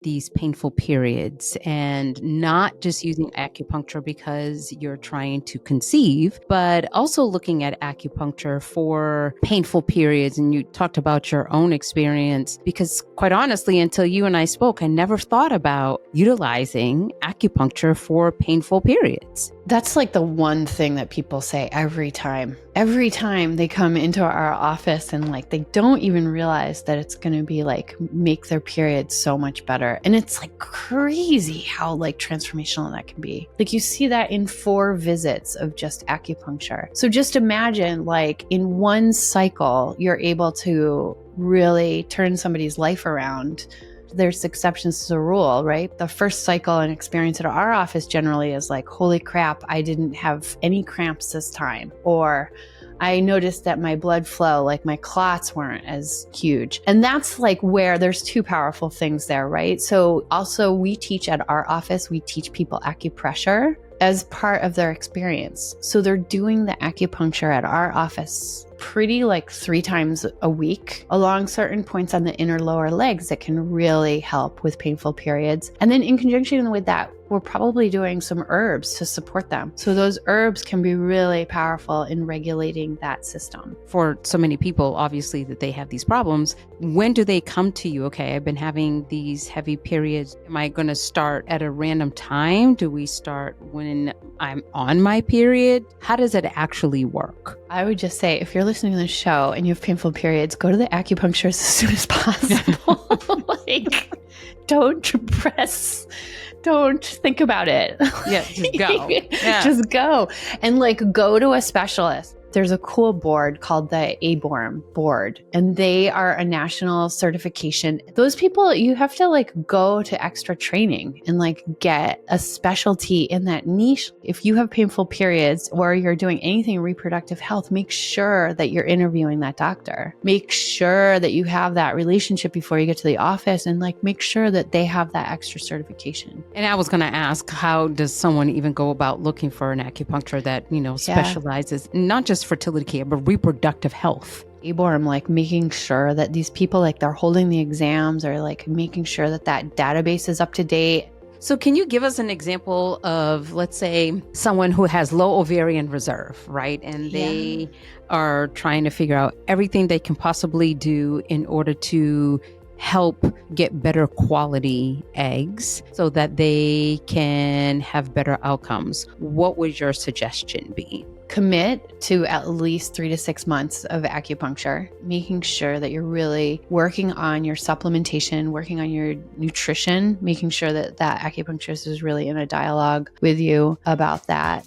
these painful periods and not just using acupuncture because you're trying to conceive, but also looking at acupuncture for painful periods. And you talked about your own experience because quite honestly, until you and I spoke, I never thought about utilizing acupuncture for painful periods. That's like the one thing that people say every time they come into our office, and like they don't even realize that it's going to be like make their period so much better. And it's like crazy how like transformational that can be. Like you see that in 4 visits of just acupuncture. So just imagine like in one cycle, you're able to really turn somebody's life around. There's exceptions to the rule, right? The first cycle and experience at our office generally is like, holy crap, I didn't have any cramps this time. Or I noticed that my blood flow, like my clots weren't as huge. And that's like where there's 2 powerful things there, right? So also we teach at our office, we teach people acupressure as part of their experience. So they're doing the acupuncture at our office pretty like 3 times a week along certain points on the inner lower legs that can really help with painful periods. And then in conjunction with that, we're probably doing some herbs to support them. So those herbs can be really powerful in regulating that system. For so many people, obviously, that they have these problems, when do they come to you? Okay, I've been having these heavy periods. Am I going to start at a random time? Do we start when I'm on my period? How does it actually work? I would just say, if you're listening to the show and you have painful periods, go to the acupuncturist as soon as possible. Like, don't think about it. Yeah, just go. Yeah. Just go. And like go to a specialist. There's a cool board called the ABORM board, and they are a national certification. Those people, you have to like go to extra training and like get a specialty in that niche. If you have painful periods or you're doing anything in reproductive health, make sure that you're interviewing that doctor. Make sure that you have that relationship before you get to the office, and like make sure that they have that extra certification. And I was going to ask, how does someone even go about looking for an acupuncture that, specializes not just fertility care, but reproductive health? ABORM, like making sure that these people, like they're holding the exams, or like making sure that that database is up to date. So can you give us an example of, let's say, someone who has low ovarian reserve, right? And they are trying to figure out everything they can possibly do in order to help get better quality eggs so that they can have better outcomes. What would your suggestion be? Commit to at least 3 to 6 months of acupuncture, making sure that you're really working on your supplementation, working on your nutrition, making sure that that acupuncturist is really in a dialogue with you about that.